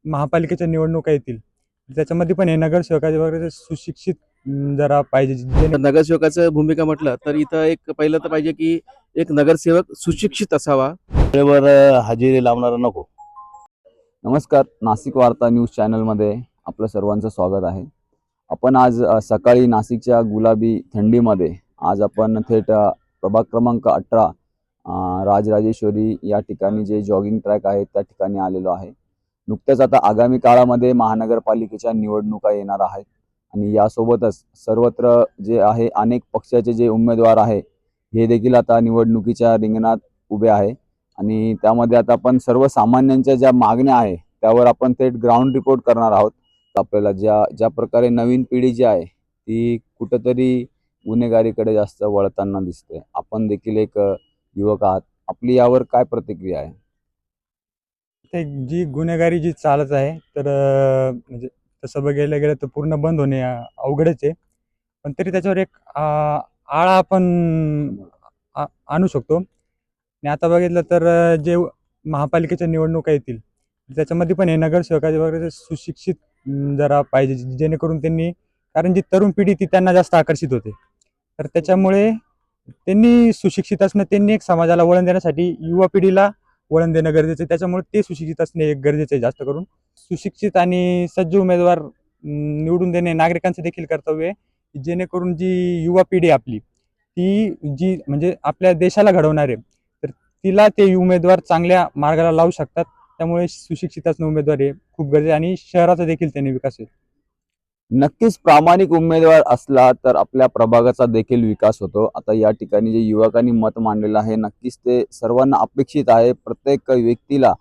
महापालिकेच्या निवडणुका येतील त्याच्यामध्ये पण हे नगरसेवकाचे वगैरे सुशिक्षित जरा पाहिजे नगरसेवकाचं भूमिका म्हटलं तर इथं एक पहिलं तर पाहिजे की एक नगरसेवक सुशिक्षित असावा, वेळेवर हजेरी लावणारा नको. नमस्कार, नाशिक वार्ता न्यूज चॅनलमध्ये आपलं सर्वांचं स्वागत आहे. आपण आज सकाळी नाशिकच्या गुलाबी थंडीमध्ये आज आपण थेट प्रभाग क्रमांक 18 राजराजेश्वरी या ठिकाणी जे जॉगिंग ट्रॅक आहे त्या ठिकाणी आलेलो आहे. नुकत्याच आता आगामी काळामध्ये महानगरपालिकेच्या निवडणुका येणार आहेत आणि यासोबतच सर्वत्र जे आहे अनेक पक्षाचे जे उमेदवार आहे हे देखील आता निवडणुकीच्या रिंगणात उभे आहे आणि त्यामध्ये आता आपण सर्वसामान्यांच्या ज्या मागण्या आहे त्यावर आपण थेट ग्राउंड रिपोर्ट करणार आहोत. आपल्याला ज्या प्रकारे नवीन पिढी जी आहे ती कुठेतरी गुन्हेगारीकडे जास्त वळताना दिसते. आपण देखील एक युवक आहात, आपली यावर काय प्रतिक्रिया आहे? ते जी गुन्हेगारी जी चालत आहे तर म्हणजे तसं बघायला गेलं तर पूर्ण बंद होणे अवघडच आहे, पण तरी त्याच्यावर एक आळा आपण आणू शकतो. आणि आता बघितलं तर जे महापालिकेच्या निवडणुका येतील त्याच्यामध्ये पण हे नगरसेवकाचे वगैरे सुशिक्षित जरा पाहिजे जेणेकरून त्यांनी, कारण जी तरुण पिढी ती त्यांना जास्त आकर्षित होते, तर त्याच्यामुळे त्यांनी सुशिक्षित असणं, त्यांनी एक समाजाला वळण देण्यासाठी युवा पिढीला वळण देणं गरजेचं आहे. त्याच्यामुळे ते सुशिक्षित असणे एक गरजेचं आहे. जास्त करून सुशिक्षित आणि सज्ज उमेदवार निवडून देणे नागरिकांचं देखील कर्तव्य आहे, जेणेकरून जी युवा पिढी आपली ती जी म्हणजे आपल्या देशाला घडवणार आहे तर तिला ते उमेदवार चांगल्या मार्गाला लावू शकतात. त्यामुळे सुशिक्षित असणं उमेदवार हे खूप गरजेचं आहे आणि शहराचा देखील त्याने विकास होईल. नक्कीच प्रामाणिक उमेदवार असला तर आपल्या प्रभागाचा देखील विकास होतो. आता या ठिकाणी जे युवकांनी मत मांडलेलं आहे नक्कीच ते सर्वांना अपेक्षित आहे. प्रत्येक व्यक्तीला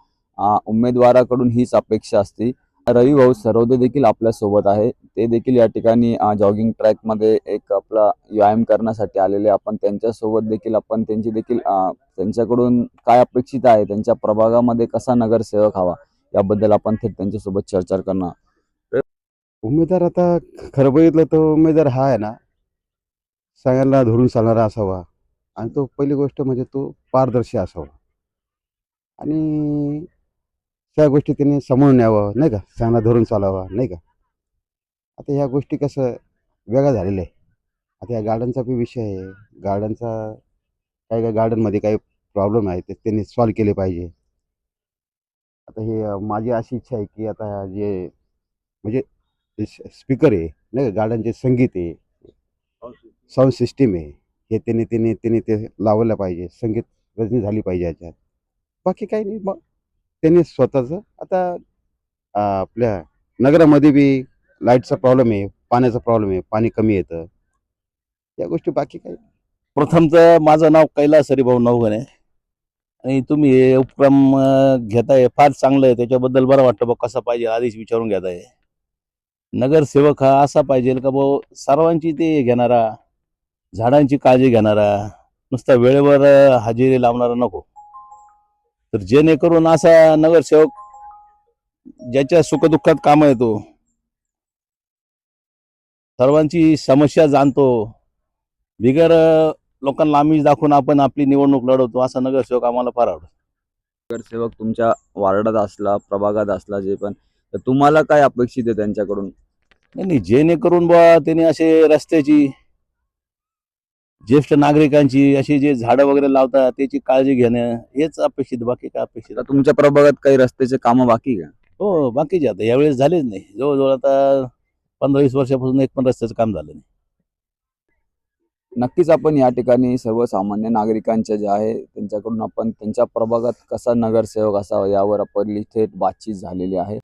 उमेदवाराकडून हीच अपेक्षा असते. रवी भाऊ सरवदे देखील आपल्या सोबत आहे. ते देखील या ठिकाणी जॉगिंग ट्रॅक मध्ये एक आपला व्यायाम करण्यासाठी आलेले. आपण त्यांच्यासोबत देखील आपण त्यांची देखील त्यांच्याकडून काय अपेक्षित आहे, त्यांच्या प्रभागामध्ये कसा नगरसेवक हवा याबद्दल आपण थेट त्यांच्यासोबत चर्चा करणार. उमेदवार आता खरं बघितलं तर उमेदवार हा आहे ना, सगळ्यांना धरून चालणारा असावा आणि तो पहिली गोष्ट म्हणजे तो पारदर्शी असावा आणि त्या गोष्टी त्यांनी समजून न्यावं, नाही का, सगळ्यांना धरून चालावा, नाही का. आता ह्या गोष्टी कसं वेगळ्या झालेल्या आहे. आता या गार्डनचा बी विषय आहे. गार्डनचा काही काही गार्डनमध्ये काही प्रॉब्लेम आहे ते त्यांनी सॉल्व केले पाहिजे. आता हे माझी अशी इच्छा आहे की आता जे म्हणजे स्पीकर आहे नाही का, गार्डनचे संगीत आहे, साऊंड सिस्टीम आहे, हे त्यांनी ते लावलं पाहिजे. संगीत रचना झाली पाहिजे याच्यात. बाकी काही नाही. मग त्यांनी स्वतःचं आता आपल्या नगरामध्ये बी लाईटचा प्रॉब्लेम आहे, पाण्याचा प्रॉब्लेम आहे, पाणी कमी येतं, या गोष्टी बाकी काही. प्रथमतः माझं नाव कैलास हरिभाऊ नवघणे आणि तुम्ही हे उपक्रम घेताय फार चांगलं आहे. त्याच्याबद्दल बरं वाटतं. बघ कसा पाहिजे आधीच विचारून घेताय. नगरसेवक हा असा पाहिजे का भाऊ सर्वांची ते घेणारा, झाडांची काळजी घेणारा, नुसता वेळेवर हजेरी लावणारा नको. तर जेणेकरून असा नगरसेवक ज्याच्या सुखदुःखात काम येतो, सर्वांची समस्या जाणतो, बिगर लोकांना आम्ही दाखवून आपण आपली निवडणूक लढवतो, असा नगरसेवक आम्हाला फार आवडतो. नगरसेवक तुमच्या वार्डात असला, प्रभागात असला जे पण, तर तुम्हाला काय अपेक्षित आहे त्यांच्याकडून? नाही, जेणेकरून बा त्यांनी असे रस्त्याची, ज्येष्ठ नागरिकांची अशी जे झाडं वगैरे लावतात त्याची काळजी घेणं हेच अपेक्षित, बाकी काय अपेक्षित. आता तुमच्या प्रभागात काही रस्त्याचे कामं बाकी का? हो, बाकीचे आता यावेळेस झालेच नाही. जवळजवळ आता 15-20 वर्षापासून एक पण रस्त्याचं काम झालं नाही. नक्कीच आपण या ठिकाणी सर्वसामान्य नागरिकांच्या जे आहे त्यांच्याकडून आपण त्यांच्या प्रभागात कसा नगरसेवक असावा यावर आपली थेट बातचीत झालेली आहे.